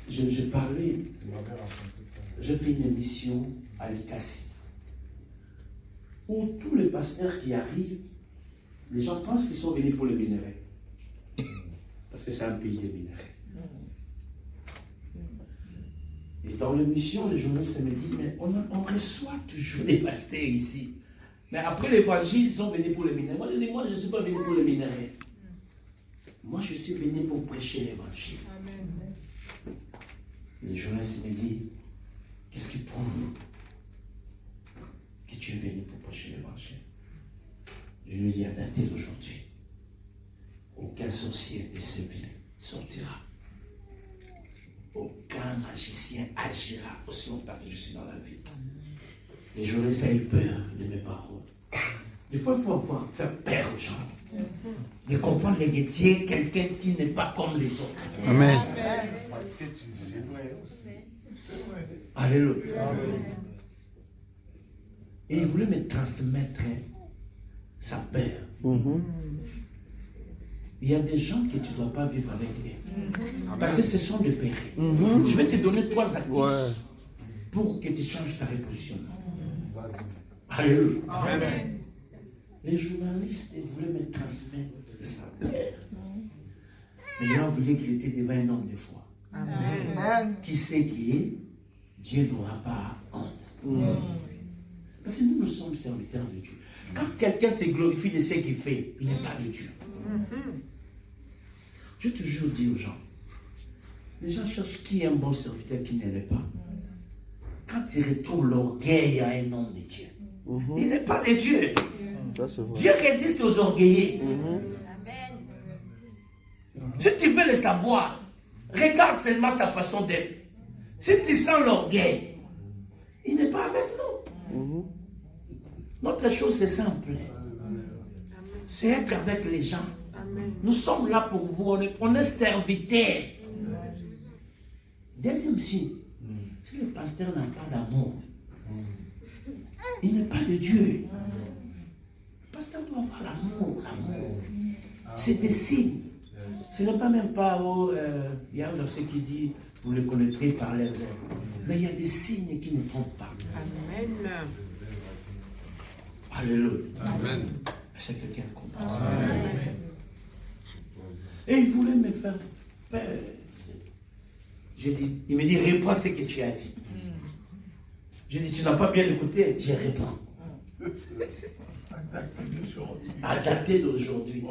j'ai parlé, j'ai fait une émission à l'ICASI où tous les pasteurs qui arrivent, les gens pensent qu'ils sont venus pour les minerais. Parce que c'est un pays de minerais. Et dans l'émission, les journalistes me disent, mais on reçoit toujours des pasteurs ici. Mais après l'évangile, ils sont venus pour les minerais. Moi, je dis, moi, je ne suis pas venu pour les minerais. Moi, je suis venu pour prêcher l'évangile. Les journalistes me disent, qu'est-ce qui prouve que tu es venu pour prêcher l'évangile? Je lui dis, à dater d'aujourd'hui, aucun sorcier de ces villes sortira. Aucun magicien agira aussi longtemps que je suis dans la vie. Les journalistes ont eu peur de mes paroles. Des fois, il faut faire peur aux gens. De comprendre les métiers, quelqu'un qui n'est pas comme les autres. Amen. Parce que c'est vrai aussi. C'est vrai. Alléluia. Et il voulait me transmettre sa peur. Il y a des gens que tu ne dois pas vivre avec eux. Parce que ce sont des péchés. Je vais te donner 3 actifs pour que tu changes ta repositionnement. Alléluia. Amen. Les journalistes voulaient me transmettre sa peur. Mais il a oublié qu'il était devant un homme de foi. Amen. Qui sait qui est, Dieu n'aura pas honte. Parce que nous sommes serviteurs de Dieu. Quand quelqu'un se glorifie de ce qu'il fait, il n'est pas de Dieu. J'ai toujours dit aux gens, les gens cherchent qui est un bon serviteur, qui ne l'est pas. Quand ils retrouvent l'orgueil à un homme de Dieu, il n'est pas de Dieu. Dieu résiste aux orgueillés. Si tu veux le savoir, regarde seulement sa façon d'être. Si tu sens l'orgueil, il n'est pas avec nous. Notre chose, c'est simple. C'est être avec les gens. Nous sommes là pour vous. On est serviteurs. Deuxième signe, si le pasteur n'a pas d'amour, il n'est pas de Dieu. Le pasteur doit avoir l'amour. C'est des signes. Ce n'est pas même pas, il y a un verset qui dit, vous le connaîtrez par leurs œuvres. Mais il y a des signes qui ne trompent pas. Amen. Alléluia. Amen. C'est quelqu'un qui comprend. Amen. Et il voulait me faire peur. J'ai dit, il me dit, reprends ce que tu as dit. J'ai dit, tu n'as pas bien écouté, je reprends. À dater d'aujourd'hui,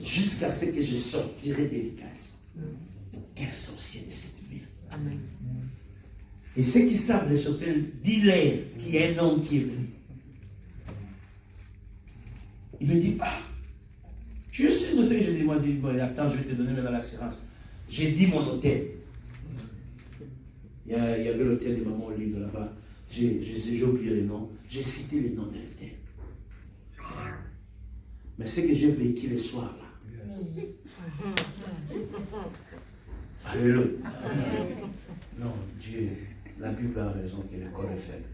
jusqu'à ce que je sortirai de l'Écasse. Aucun sorcier de cette ville. Amen. Et ceux qui savent les sorciers, dis-leur qu'il y a un homme qui est venu. Il me dit, je sais de ce que j'ai dit. Moi, je dis, bon, attends, je vais te donner maintenant l'assurance. J'ai dit mon hôtel. Il y avait l'hôtel de Maman Olive là-bas. J'ai oublié le nom. J'ai cité le nom de l'hôtel. Mais ce que j'ai vécu le soir là. Alléluia. Non, Dieu, la Bible a raison que le corps est faible.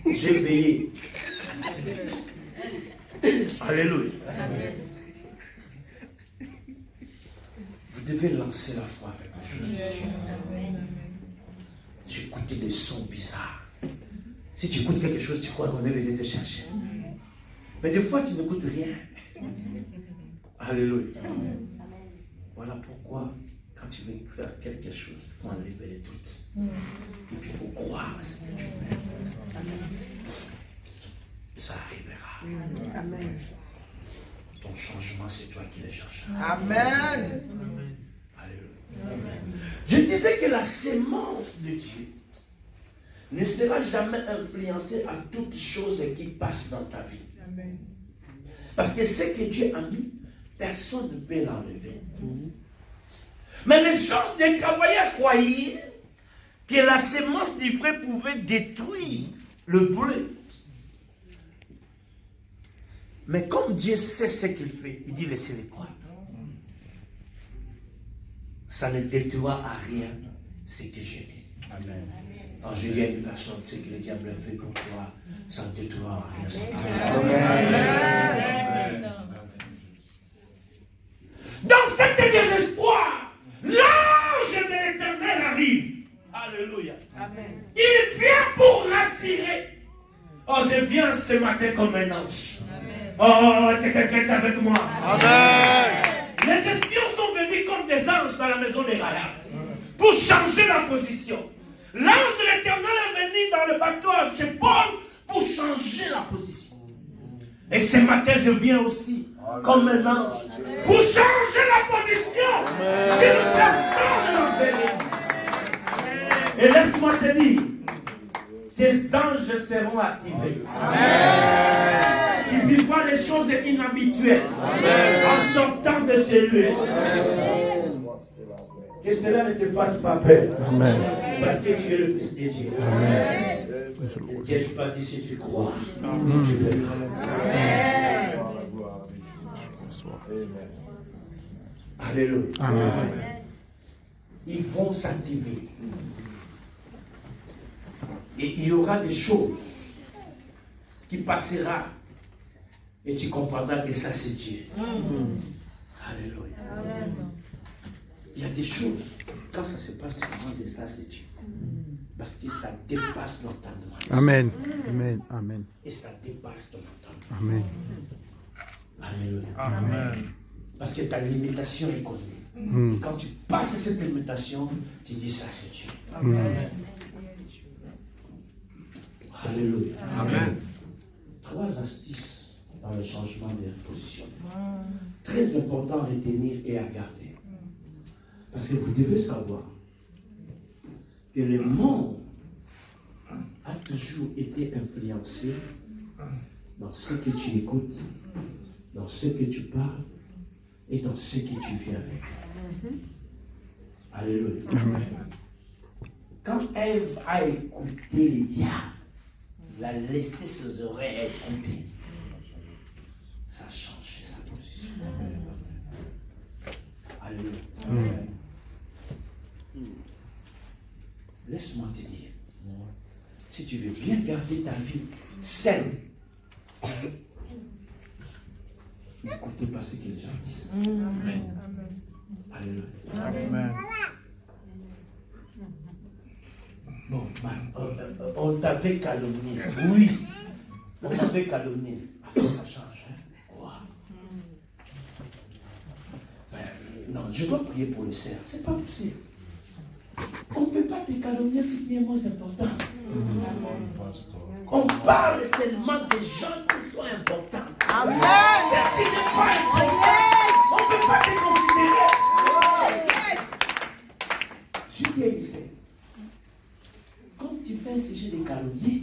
J'ai veillé. Alléluia. Vous devez lancer la foi avec la chose. J'écoutais des sons bizarres. Si tu écoutes quelque chose, tu crois qu'on est venu te chercher. Mais des fois, tu n'écoutes rien. Alléluia. Voilà pourquoi, quand tu veux faire quelque chose, il faut enlever les doutes. Et puis, il faut croire à ce que tu fais. Ça arrivera. Amen. Ton changement, c'est toi qui le cherches. Amen. Alléluia. Je disais que la sémence de Dieu ne sera jamais influencée à toutes choses qui passent dans ta vie. Amen. Parce que ce que Dieu a mis, personne ne peut l'enlever. Mais les gens des travailleurs croyaient que la sémence du vrai pouvait détruire le blé. Mais comme Dieu sait ce qu'il fait, il dit laissez-les croire. Ça ne détruira à rien ce que j'ai mis. Amen. Quand je dis à une personne, ce que le diable a fait pour toi, ça ne détruira à rien. Amen. Dans cet désespoir, l'ange de arrive. Alléluia. Amen. Il vient pour rassurer. Oh, je viens ce matin comme un ange. Amen. Oh, c'est quelqu'un qui est avec moi. Amen. Les espions sont venus comme des anges dans la maison de Rahab pour changer la position. L'ange de l'Éternel est venu dans le bateau chez Paul pour changer la position. Et ce matin, je viens aussi comme un ange pour changer la position d'une personne dans ces lignes. Et laisse-moi te dire, tes anges seront activés. Amen. Tu vivras les choses inhabituelles. Amen. En sortant de ces lieux. Que cela ne te fasse pas peur. Amen. Parce que tu es le Fils de Dieu. Amen. Dieu ne pas dit si tu crois. Amen. Tu peux. Amen. Alléluia. Amen. Ils vont s'activer. Et il y aura des choses qui passeront. Et tu comprendras que ça c'est Dieu. Alléluia. Amen. Il y a des choses, quand ça se passe, tu comprends que ça c'est Dieu. Parce que ça dépasse l'entendement. Amen. Amen. Amen. Et ça dépasse ton entendement. Amen. Alléluia. Amen. Parce que ta limitation est connue. Et quand tu passes cette limitation, tu dis ça c'est Dieu. Amen. Alléluia. Amen. 3 astuces dans le changement de position. Très important à retenir et à garder. Parce que vous devez savoir que le monde a toujours été influencé dans ce que tu écoutes, dans ce que tu parles et dans ce que tu vis avec. Alléluia. Amen. Quand Ève a écouté le diable, l'a laissé ses oreilles écouter, ça a changé sa position. Alléluia. Amen. Laisse-moi te dire, si tu veux bien garder ta vie saine, n'écoutez pas ce que les gens disent. Amen. Alléluia. Amen. Bon, on t'avait calomnié. Oui, on t'avait calomnié. Après, ça change. Hein? Quoi? Non, je dois prier pour le cerf. C'est pas possible. On ne peut pas te calomnier si tu es moins important. On parle seulement des gens qui sont importants. Amen. Ce qui n'est pas important, on ne peut pas te considérer. Je dis ici, quand tu fais un sujet de calomnie,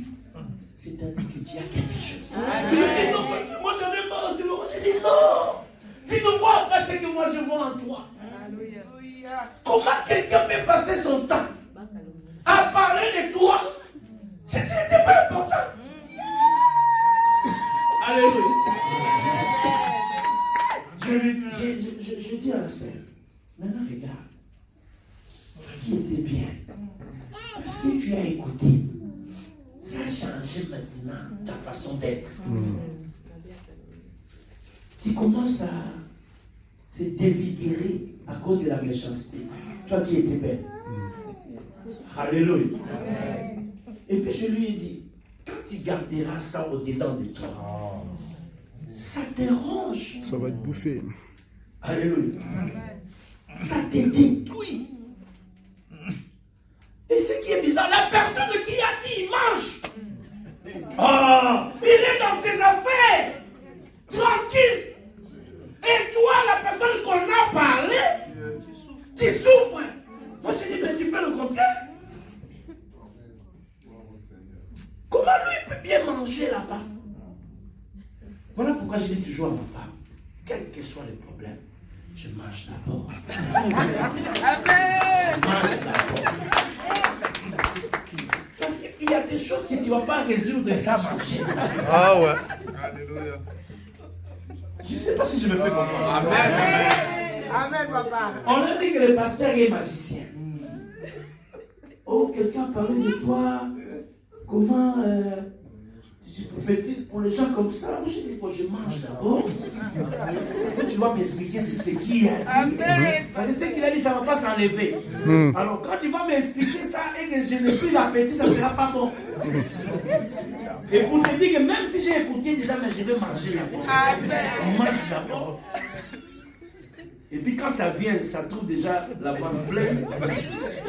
c'est-à-dire que tu as quelque chose. Tu me dis non, moi j'en ai marre, c'est bon. Je dis non. Tu ne vois pas ce que moi je vois en toi. Comment quelqu'un peut passer son temps à parler de toi si tu n'étais pas important? Alléluia. Je dis à la sœur, maintenant regarde, qui était bien. Parce que tu as écouté, ça a changé maintenant ta façon d'être. Tu commences à se dévigorer à cause de la méchanceté. Toi qui étais belle. Alléluia. Et puis je lui ai dit, quand tu garderas ça au-dedans de toi, ça te ronge. Ça va te bouffer. Alléluia. Ça te détruit. Et ce qui est bizarre, la personne qui a dit il mange. Oh, il est dans ses affaires. Tranquille. Et toi, la personne qu'on a parlé, tu souffres. Moi, je dis, mais tu fais le contraire. Comment lui il peut bien manger là-bas? Voilà pourquoi je dis toujours à ma femme, quel que soit le problème, je mange d'abord. Amen. Je mange d'abord. Parce qu'il y a des choses que tu ne vas pas résoudre sans manger. Ah ouais. Alléluia. Je ne sais pas si je me fais comprendre. Amen. Amen, papa. On a dit que le pasteur est magicien. Oh, quelqu'un parlait de toi. Comment tu Je prophétise pour les gens comme ça. Moi, je dis que je mange d'abord. Après, tu vas m'expliquer si c'est qui a dit. Parce que ce qu'il a dit, ça ne va pas s'enlever. Alors, quand tu vas m'expliquer ça et que je n'ai plus l'appétit, ça ne sera pas bon. Et pour te dire que même si j'ai écouté déjà, mais je vais manger d'abord. On mange d'abord. Et puis quand ça vient, ça trouve déjà la bonne pleine.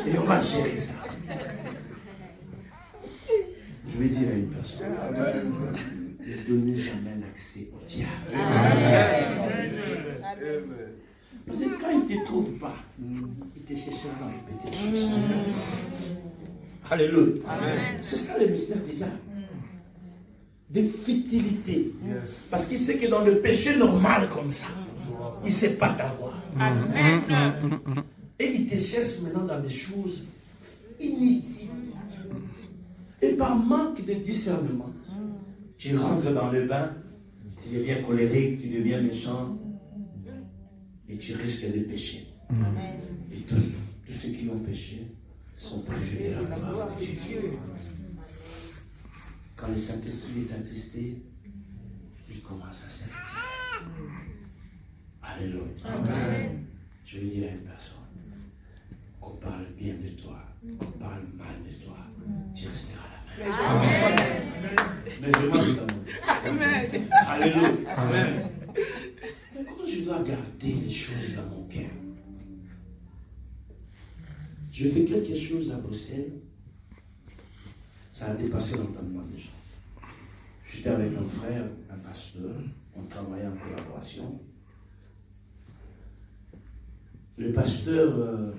Et on va gérer ça. Je vais dire à une personne, ne donnez jamais l'accès au diable. Parce que quand il ne te trouve pas, il te cherchera dans les petites choses. Alléluia. C'est ça le mystère du diable. De futilité. Parce qu'il sait que dans le péché normal comme ça, il ne sait pas t'avoir. Et il te cherche maintenant dans des choses inutiles. Et par manque de discernement, tu rentres dans le bain, tu deviens colérique, tu deviens méchant, et tu risques de pécher. Et tous ceux qui ont péché sont privés de la gloire de Dieu. Quand le Saint-Esprit est attristé, il commence à s'arrêter. Alléluia. Je vais dire à une personne, on parle bien de toi, on parle mal de toi, tu resteras là. Mais je mange dans mon cœur. Alléluia. Amen. Mais comment je dois garder les choses dans mon cœur? Je fais quelque chose à Bruxelles, ça a dépassé l'entendement des gens. J'étais avec un frère, un pasteur, on travaillait en collaboration. Le pasteur,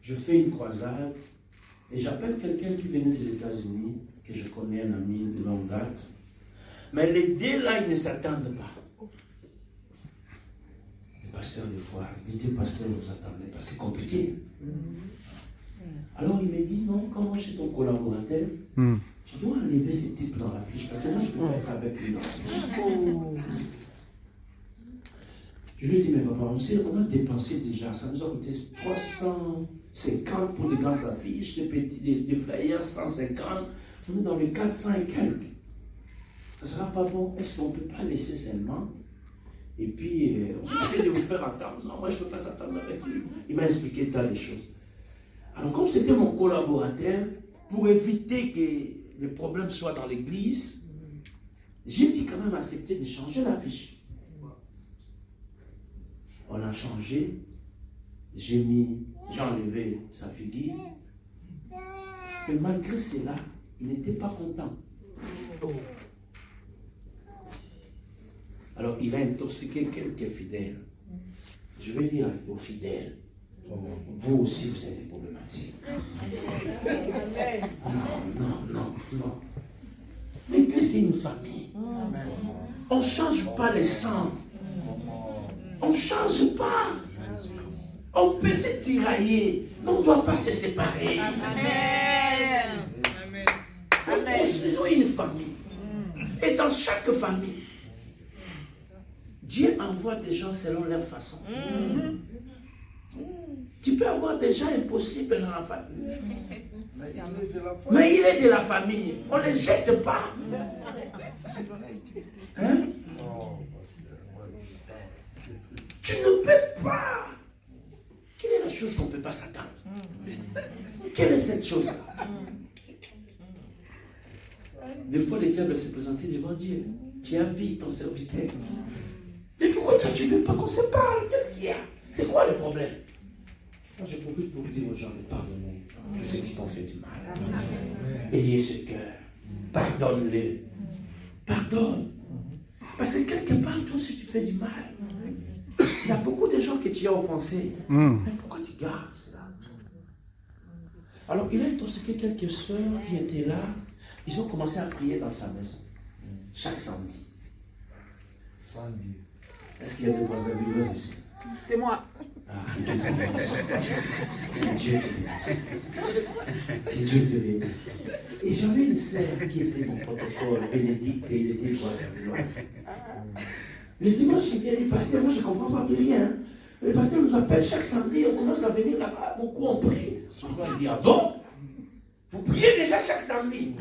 je fais une croisade et j'appelle quelqu'un qui venait des États-Unis, que je connais, un ami de longue date. Mais les deux là, ils ne s'attendent pas. Le pasteur des fois, il dit, pasteur, vous attendez pas, c'est compliqué. Alors il me dit, non, comment je suis ton collaborateur, tu dois enlever ce type dans la fiche, parce que moi je ne peux pas être avec lui dans la fiche. Je lui ai dit, mais papa, on a dépensé déjà, ça nous a coûté 350 pour des grandes affiches, des flyers, 150, on est dans les 400 et quelques. Ça ne sera pas bon. Est-ce qu'on ne peut pas laisser seulement? Et puis, on essaie de vous faire entendre. Non, moi je ne peux pas s'attendre avec lui. Il m'a expliqué tant de choses. Alors, comme c'était mon collaborateur, pour éviter que les problèmes soient dans l'église, j'ai dit quand même accepter de changer l'affiche. On a changé, j'ai enlevé sa figure. Mais malgré cela, il n'était pas content. Alors il a intoxiqué quelques fidèles. Je vais dire aux fidèles, vous aussi vous avez des problématiques. Non. L'église c'est une famille. On ne change pas les sangs. On ne change pas. On peut se tirailler, mais on ne doit pas se séparer. Amen. Nous construisons une famille. Et dans chaque famille, Dieu envoie des gens selon leur façon. Tu peux avoir des gens impossibles dans la famille. Mais il est de la famille. On ne les jette pas. Hein? Tu ne peux pas. Quelle est la chose qu'on ne peut pas s'attendre? Quelle est cette chose-là? Des fois, le diable s'est présenté devant Dieu. Tu as vu ton serviteur. Mais pourquoi toi, tu ne veux pas qu'on se parle? Qu'est-ce qu'il y a? C'est quoi le problème? Moi, je profite pour dire aux gens de pardonner tous ceux qui t'ont fait du mal. Ayez ce cœur. Pardonne-les. Pardonne. Parce que quelque part, toi, si tu fais du mal, il y a beaucoup de gens que tu as offensés. Mais pourquoi tu gardes cela? Alors, il a intoxiqué quelques sœurs qui étaient là. Ils ont commencé à prier dans sa maison. Chaque samedi. Samedi. Est-ce qu'il y a des voisins vivants ici? C'est moi. Ah, que Dieu te bénisse. Que Dieu te bénisse. Et j'avais une sœur qui était mon protocole, Bénédicte, et il était voisin. Le dimanche, il vient, le pasteur, moi je ne comprends pas plus rien. Le pasteur nous appelle chaque samedi, on commence à venir là-bas, beaucoup on prie. Je dis, ah bon? Vous priez déjà chaque samedi?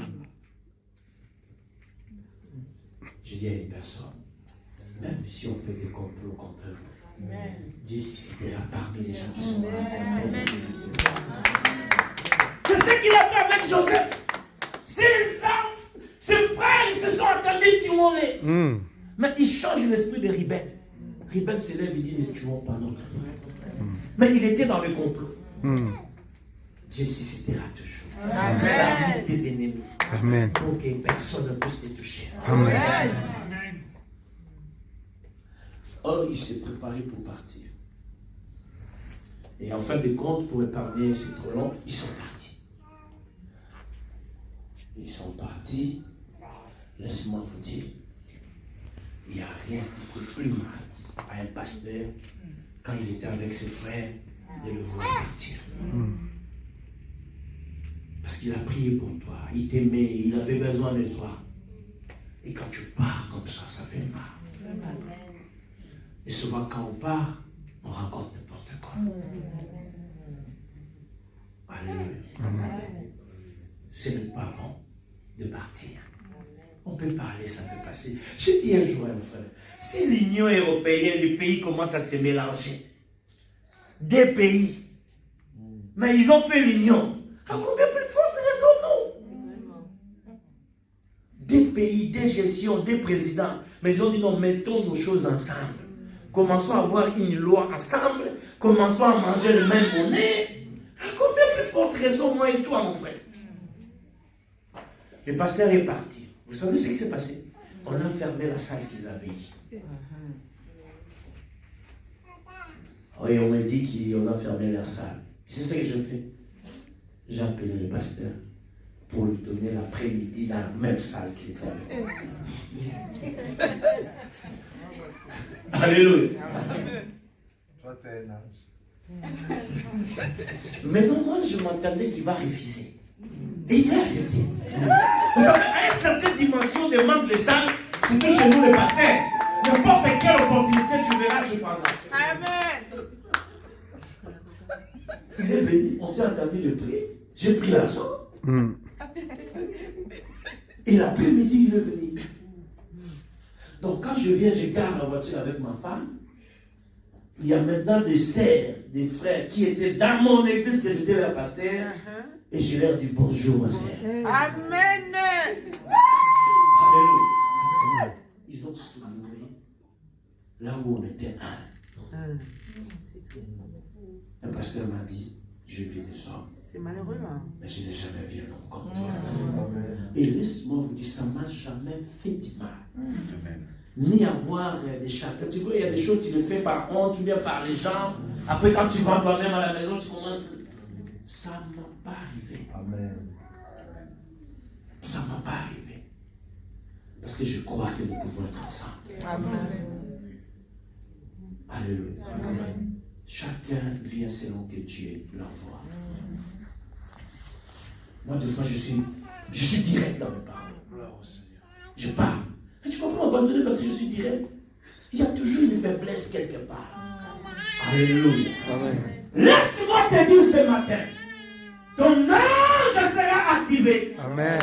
Je dis à une personne, même si on fait des complots contre vous, Dieu suscitera parmi les gens qui sont là. C'est ce qu'il a fait avec Joseph. Ses frères, ils se sont entendus, tuons-les. Mais il change l'esprit de Ruben. Ruben se lève et dit, ne tuons pas notre frère. Mais il était dans le complot. Dieu suscitera toujours. Parmi tes ennemis. Amen. Pour que personne ne puisse te toucher. Amen. Or, il s'est préparé pour partir. Et en fin de compte, pour épargner, c'est trop long, ils sont partis. Ils sont partis. Laisse-moi vous dire, il n'y a rien qui fait plus mal à un pasteur quand il était avec ses frères de le voir partir. Parce qu'il a prié pour toi, il t'aimait, il avait besoin de toi. Et quand tu pars comme ça fait mal. Et souvent quand on part, on raconte n'importe quoi. Alléluia. Ce n'est pas bon de partir. On peut parler, ça peut passer. Je dis un jour, frère, si l'Union européenne, les pays commencent à se mélanger, des pays, mais ils ont fait l'Union, à combien plus forte raison, non? Des pays, des gestions, des présidents, mais ils ont dit non, mettons nos choses ensemble. Commençons à avoir une loi ensemble, commençons à manger le même monnaie. À combien plus forte raison, moi et toi, mon frère? Le pasteur est parti. Vous savez ce qui s'est passé? On a fermé la salle qu'ils avaient eue. Oui, on m'a dit qu'on a fermé la salle. Tu sais ce que j'ai fait? J'ai appelé le pasteur pour lui donner l'après-midi dans la même salle qu'il était avec. Alléluia. Toi, t'es un âge. Maintenant, moi, je m'entendais qu'il va refuser. Et il a accepté. Vous savez, à une certaine dimension de manque de salle, surtout chez nous les pasteurs, n'importe quelle opportunité, tu verras, tu prendras. Amen. Il est venu, on s'est entendu de prier. J'ai pris l'argent. Et l'après-midi, il est venu. Donc quand je viens, je garde la voiture avec ma femme. Il y a maintenant des sœurs, des frères qui étaient dans mon église, que j'étais leur pasteur. Et je leur dis bonjour, ma sœur. Amen. Alléluia. Ils ont soulevé là où on était un. Un pasteur m'a dit, je vis des hommes. C'est malheureux, hein? Mais je n'ai jamais vu un homme comme toi. Et laisse-moi vous dire, ça ne m'a jamais fait du mal. Ni avoir des chagrins. Tu vois, il y a des choses que tu les fais par honte, ou bien par les gens. Après, quand tu vas toi-même à la maison, tu commences. Ça ne m'a pas arrivé. Amen. Ça ne m'a pas arrivé. Parce que je crois que nous pouvons être ensemble. Amen. Alléluia. Amen. Chacun vient selon que Dieu l'envoie. Moi, des fois, je suis direct dans mes paroles. Je parle. Mais tu ne peux pas m'abandonner parce que je suis direct. Il y a toujours une faiblesse quelque part. Alléluia. Amen. Laisse-moi te dire ce matin, ton ange sera activé. Amen.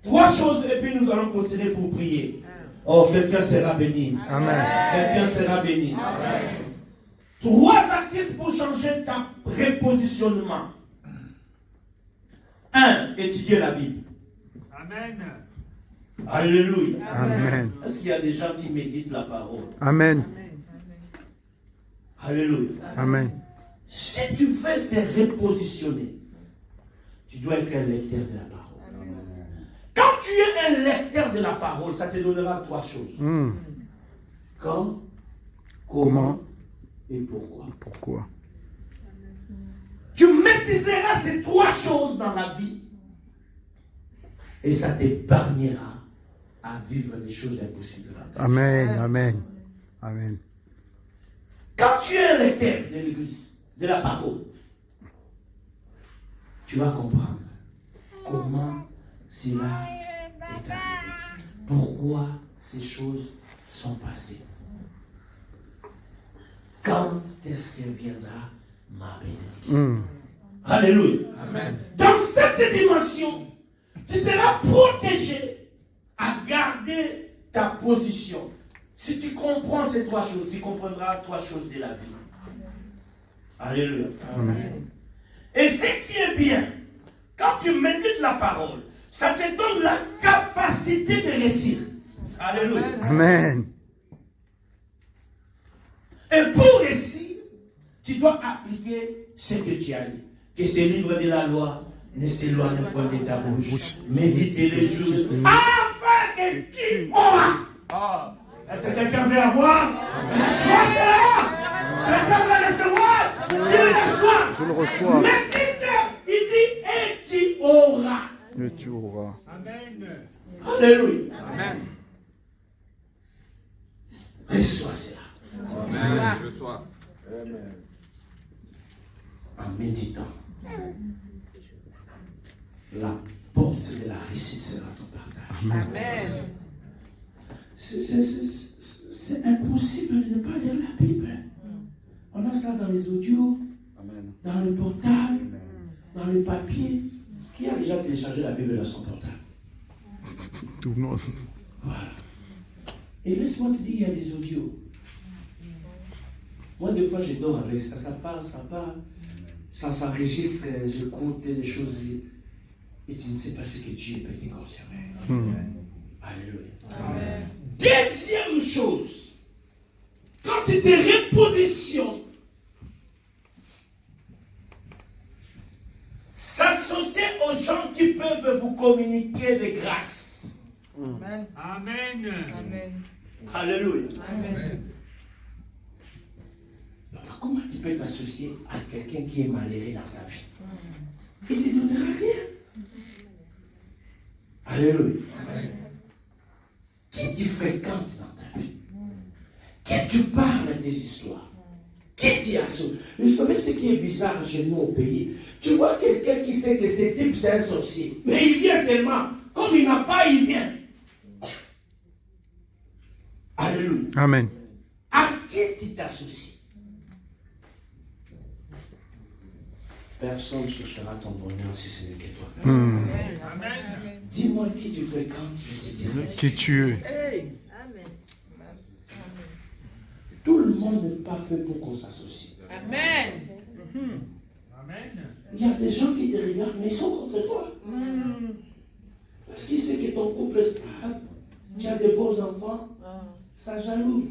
Trois choses et puis nous allons continuer pour prier. Oh, quelqu'un sera béni. Amen. Quelqu'un sera béni. Amen. Trois artistes pour changer ton repositionnement. 1. Étudier la Bible. Amen. Alléluia. Amen. Est-ce qu'il y a des gens qui méditent la parole? Amen. Alléluia. Amen. Si tu veux se repositionner, tu dois être un lecteur de la parole. Quand tu es un lecteur de la parole, ça te donnera trois choses. Quand, comment et pourquoi. Pourquoi? Tu maîtriseras ces trois choses dans la vie et ça t'épargnera à vivre des choses impossibles. Amen. Amen. Amen. Quand tu es un lecteur de l'église, de la parole, tu vas comprendre comment cela est arrivé. Pourquoi ces choses sont passées. Quand est-ce qu'elle viendra ma bénédiction? Alléluia. Amen. Dans cette dimension, Tu seras protégé à garder ta position. Si tu comprends ces 3 choses, tu comprendras 3 choses de la vie. Alléluia. Amen. Et ce qui est bien, quand tu médites la parole, ça te donne la capacité de réussir. Alléluia. Amen. Et pour réussir, tu dois appliquer ce que tu as lu. Que ce livre de la loi ne s'éloigne point de ta bouche. Méditez les jours afin que tu auras. Est-ce que quelqu'un veut avoir? Reçois cela. Quelqu'un veut recevoir? Tu le reçois. Je le reçois. Médite, il dit, et tu auras. Et tu auras. Amen. Alléluia. Amen. Reçois cela. Amen. Je sois. En méditant, la porte de la réussite sera ton partage. Amen. C'est impossible de ne pas lire la Bible. On a ça dans les audios, dans le portable, dans le papier. Qui a déjà téléchargé la Bible dans son portable? Tout le monde. Voilà. Et laisse-moi te dire, il y a des audios. Moi, des fois, je dors avec ça. Ça parle. Ça s'enregistre, j'écoute des choses. Et tu ne sais pas ce que Dieu peut te conserver. Alléluia. Amen. Deuxième chose, quand tu te repositionnes, s'associer aux gens qui peuvent vous communiquer des grâces. Amen. Amen. Amen. Alléluia. Amen. Alors, comment tu peux t'associer à quelqu'un qui est malheureux dans sa vie? Il ne te donnera rien. Alléluia. Amen. Qui tu fréquentes dans ta vie? Qui tu parles des histoires? Qui t'y associe? Vous savez ce qui est bizarre chez nous au pays? Tu vois quelqu'un qui sait que ce type c'est un sorcier, mais il vient seulement. Comme il n'a pas, il vient. Alléluia. Amen. À qui tu t'associes? Personne ne cherchera ton bonheur si ce n'est que toi. Amen. Dis-moi qui tu fréquentes, je te dirai. Qui tu es. Hey. Tout le monde n'est pas fait pour qu'on s'associe. Amen. Amen. Il y a des gens qui te regardent, mais ils sont contre toi. Parce qu'ils savent que ton couple est stable, tu as des beaux enfants, ça jalouse.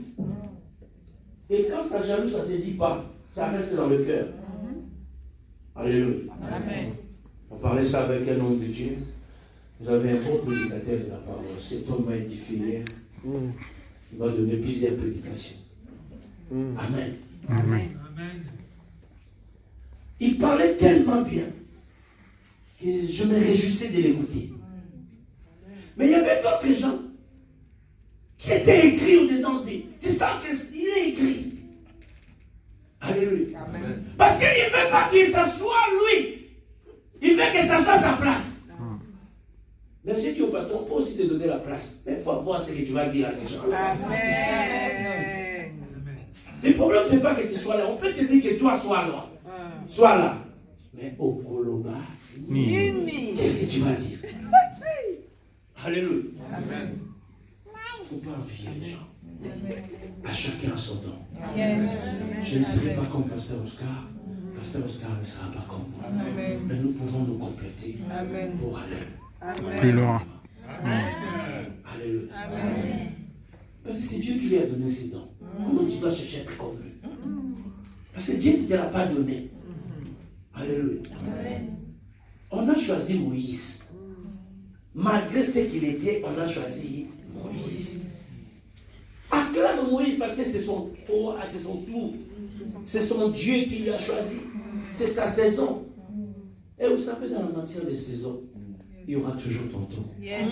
Et quand ça jalouse, ça ne se dit pas, ça reste dans le cœur. Alléluia. Amen. On parlait ça avec un homme de Dieu. Vous avez un bon prédicateur de la parole. Cet homme m'a édifié hier. Il m'a donné plusieurs prédications. Amen. Amen. Amen. Il parlait tellement bien que je me réjouissais de l'écouter. Mais il y avait d'autres gens qui étaient écrits au-dedans d'eux. Tu sens qu'il est écrit. Alléluia. Amen. Parce qu'il ne veut pas qu'il s'assoie lui. Il veut que ça soit sa place. Mais j'ai dit au pasteur, on peut aussi te donner la place. Mais il faut voir ce que tu vas dire à ces gens-là. Amen. Le problème, ce n'est pas que tu sois là. On peut te dire que toi, sois là. Sois là. Mais au Koloba, Nini. qu'est-ce que tu vas dire? Alléluia. Amen. Il ne faut pas envier les gens. À chacun son don. Yes. Je ne serai pas comme Pasteur Oscar. Pasteur Oscar ne sera pas comme moi. Amen. Mais nous pouvons nous compléter Amen. pour aller. Plus loin. Alléluia. Amen. Parce que c'est Dieu qui lui a donné ses dons. Comment tu dois chercher à être comme lui? Parce que Dieu ne te l'a pas donné. Alléluia. On a choisi Moïse. Malgré ce qu'il était, on a choisi Moïse. Acclame Moïse parce que c'est son tour, c'est son tour. C'est son Dieu qui lui a choisi. C'est sa saison. Et vous savez, dans la matière des saisons, il y aura toujours ton tour. Yes.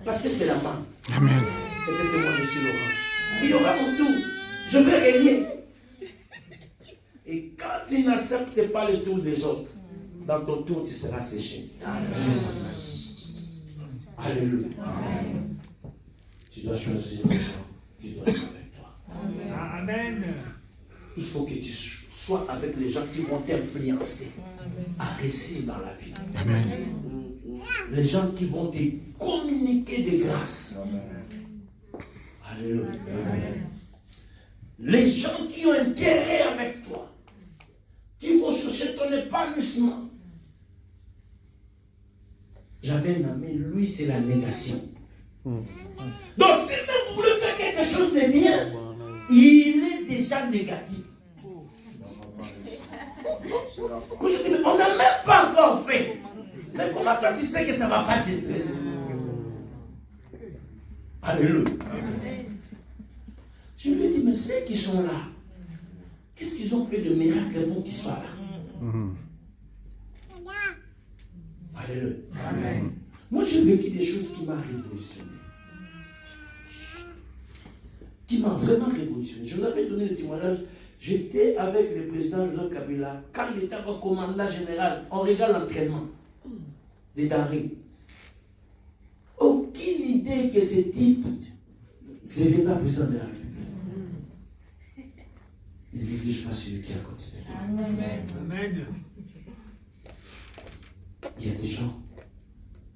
Parce que c'est la main. Amen. Peut-être moi je suis l'orange. Il y aura mon tour. Je vais régner. Et quand tu n'acceptes pas le tour des autres, dans ton tour tu seras séché. Alléluia. Tu dois choisir les gens. Tu dois être avec toi. Amen. Il faut que tu sois avec les gens qui vont t'influencer à réussir dans la vie. Amen. Les gens qui vont te communiquer des grâces. Alléluia. Les gens qui ont intérêt avec toi, qui vont chercher ton épanouissement. J'avais un ami, lui, c'est la négation. Donc, si même vous voulez faire quelque chose de bien, il est déjà négatif. Moi, je dis, mais on n'a même pas encore fait. Mais comment toi tu sais que ça ne va pas t'intéresser? Alléluia. Je lui ai dit, mais ceux qui sont là, qu'est-ce qu'ils ont fait de miracle pour qu'ils soient là? Alléluia. Amen. Moi, j'ai vécu des choses qui m'ont révolutionné. Qui m'ont vraiment révolutionné. Je vous avais donné le témoignage. J'étais avec le président Joseph Kabila quand il était encore commandant général. On regarde l'entraînement des denrées. Aucune idée que ce type ne deviendra président de la République. Il ne néglige pas celui qui est à côté de lui. Amen. Il y a des gens,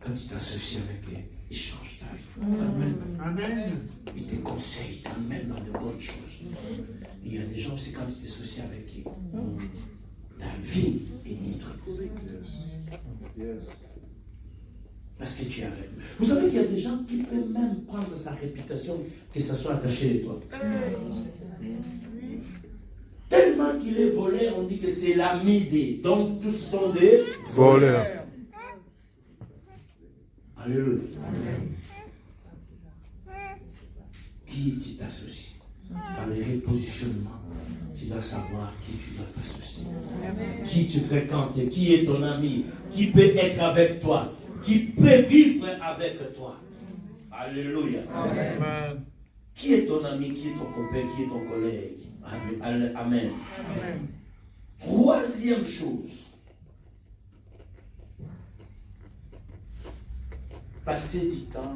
quand tu t'associes avec eux, ils changent ta vie. Amen. Ils te conseillent, ils t'amènent dans de bonnes choses. Il y a des gens, c'est quand tu t'associes avec eux, ta vie est détruite. Parce que tu es avec eux. Vous savez qu'il y a des gens qui peuvent même prendre sa réputation, que ça soit attaché à toi. Tellement qu'il est voleur, on dit que c'est l'ami des. Donc tous sont des voleurs. Alléluia. Qui tu t'associes? Dans les repositionnements, tu dois savoir qui tu dois t'associer. Qui tu fréquentes, qui est ton ami, qui peut être avec toi, qui peut vivre avec toi. Alléluia. Amen. Qui est ton ami, qui est ton copain, qui est ton collègue? Amen. Amen. Troisième chose. Passer du temps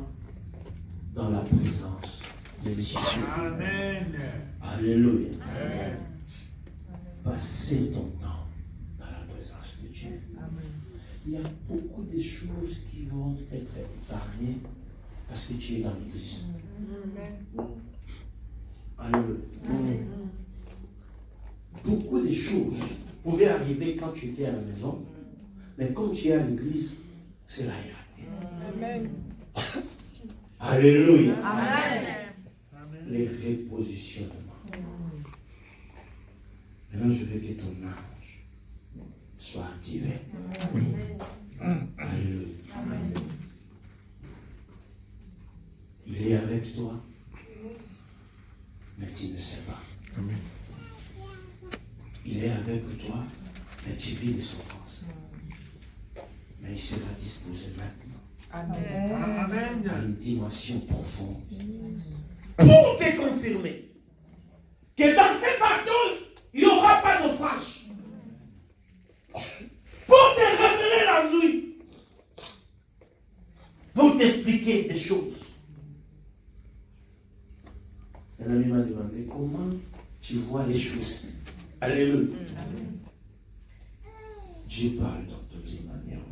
dans la présence de Dieu. Amen. Alléluia. Amen. Passer ton temps dans la présence de Dieu. Amen. Il y a beaucoup de choses qui vont être épargnées parce que tu es dans l'église. Alléluia. Beaucoup de choses pouvaient arriver quand tu étais à la maison, mais comme tu es à l'église, c'est la réalité. Amen. Alléluia. Amen. Les repositionnements. Maintenant, je veux que ton ange soit activé. Alléluia. Amen. Il est avec toi, mais tu ne sais pas. Amen. Il est avec toi, mais tu vis des souffrances. Mais il sera disposé maintenant. Amen. À une dimension profonde. Pour te confirmer que dans ces bateaux, il n'y aura pas de naufrage. Pour te révéler la nuit. Pour t'expliquer des choses. Un ami m'a demandé comment tu vois les choses. Alléluia. Dieu parle dans toutes les manières.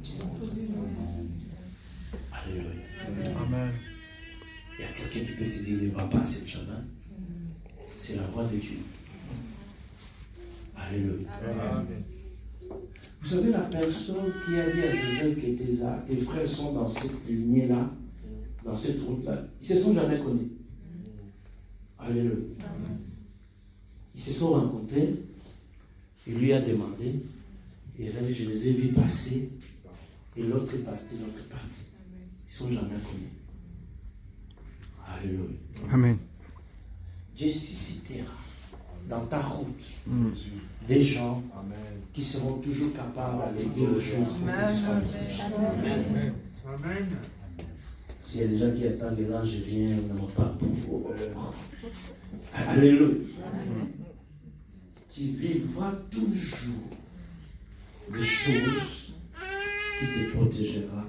Alléluia. Amen. Il y a quelqu'un qui peut te dire, ne va pas à ce chemin. C'est la voix de Dieu. Alléluia. Amen. Vous savez, la personne qui a dit à Joseph que tes frères sont dans cette lignée-là, dans cette route-là, ils ne se sont jamais connus. Alléluia. Amen. Ils se sont rencontrés, il lui a demandé, et il a dit, je les ai vus passer, et l'autre est parti, l'autre est parti. Ils ne sont jamais connus. Alléluia. Amen. Dieu suscitera dans ta route des gens qui seront toujours capables de dire les choses. Amen. Amen. S'il y a des gens qui attendent que l'ange vienne, on ne pas pour. Alléluia. Tu vivras toujours des choses qui te protégera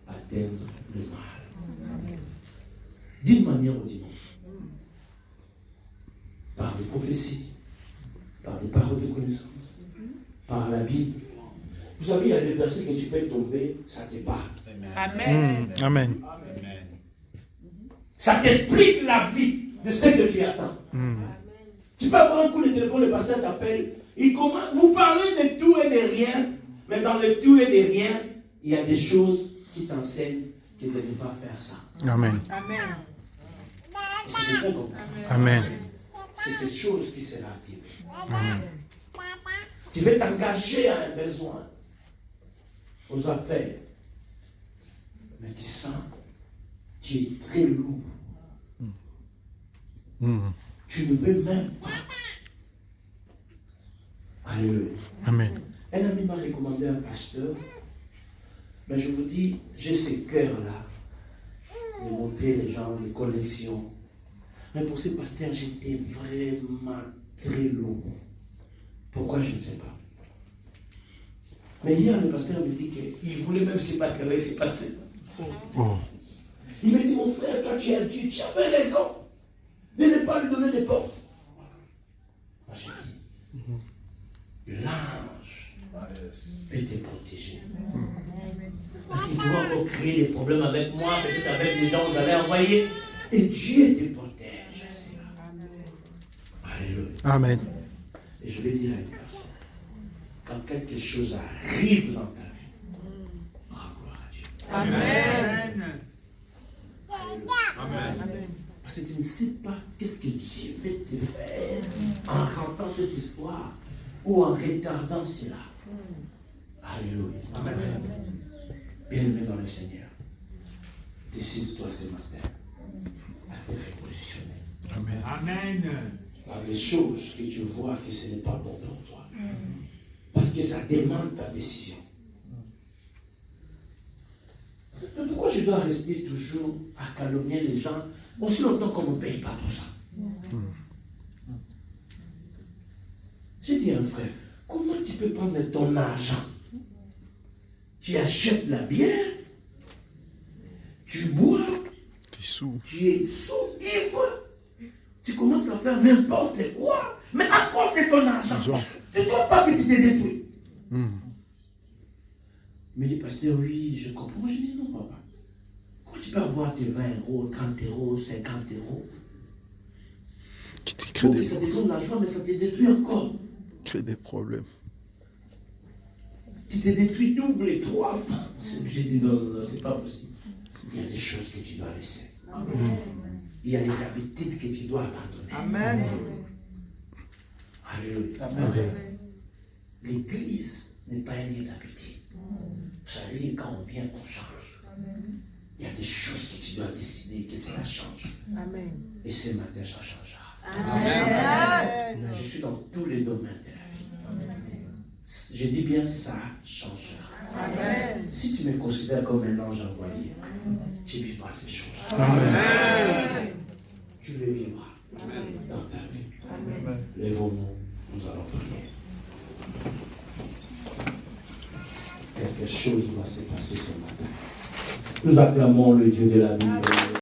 d'atteindre le mal. D'une manière ou d'une autre. Par des prophéties, par des paroles de connaissance, par la Bible. Vous savez, il y a des versets que tu peux tomber, ça te parle. Amen. Amen. Ça t'explique la vie de ce que tu attends. Tu peux avoir un coup de téléphone, le pasteur t'appelle, vous parlez de tout et de rien, mais dans le tout et de rien, il y a des choses qui t'enseignent que tu ne peux pas faire ça. Amen. Amen. C'est bien compris. Amen. C'est ces choses qui seront activées. Amen. Tu veux t'engager à un besoin, aux affaires, mais tu sens, tu es très lourd. Tu ne veux même pas. Alléluia. Amen. Un ami m'a recommandé un pasteur, mais je vous dis, j'ai ce cœur-là de montrer les gens, les collections. Mais pour ce pasteur, j'étais vraiment très lourd. Pourquoi, je ne sais pas. Mais hier, le pasteur me dit qu'il voulait même se battre avec ce pasteur. Oh. Il me dit, mon frère, quand tu as Dieu, tu avais raison de ne pas lui donner des portes. Moi, j'ai dit, l'ange peut te protéger. Parce qu'il doit encore créer des problèmes avec moi, peut-être avec les gens que vous allez envoyer. Et Dieu te protège. Alléluia. Amen. Et je vais dire à une personne, quand quelque chose arrive dans ta vie, gloire à Dieu. Amen. Parce que tu ne sais pas qu'est-ce que Dieu veut te faire en racontant cette histoire ou en retardant cela. Alléluia. Amen. Bien-aimé dans le Seigneur, décide-toi ce matin à te repositionner. Amen. Amen. Par les choses que tu vois que ce n'est pas bon pour toi. Parce que ça demande ta décision. Mais pourquoi je dois rester toujours à calomnier les gens aussi longtemps qu'on ne paye pas pour ça? J'ai dit à un frère, comment tu peux prendre ton argent? Tu achètes la bière, tu bois, Tu es sous. tu es sous ivre, tu commences à faire n'importe quoi, mais à cause de ton argent, tu ne vois pas que tu t'es détruit. Il me dit, pasteur, oui, je comprends. Je dis, non, papa. Comment tu peux avoir tes 20 euros, 30 euros, 50 euros? Qui te crée Ok, ça te donne la joie, mais ça te détruit encore. des problèmes. Tu t'es détruit double et trois fois. J'ai dit, non, non, non, c'est pas possible. Il y a des choses que tu dois laisser. Il y a des habitudes que tu dois abandonner. Amen. Alléluia. Amen. L'église n'est pas un lieu d'habitude. Vous savez, quand on vient, on change. Il y a des choses que tu dois décider que cela change. Amen. Et ce matin, ça changera. Amen. Je suis dans tous les domaines de la vie. Je dis bien, ça changera. Amen. Si tu me considères comme un ange envoyé, tu vivras ces choses. Amen. Tu les vivras dans ta vie. Amen. Lèvons-nous, nous allons prier. Quelque chose doit se passer ce matin. Nous acclamons le Dieu de la Bible.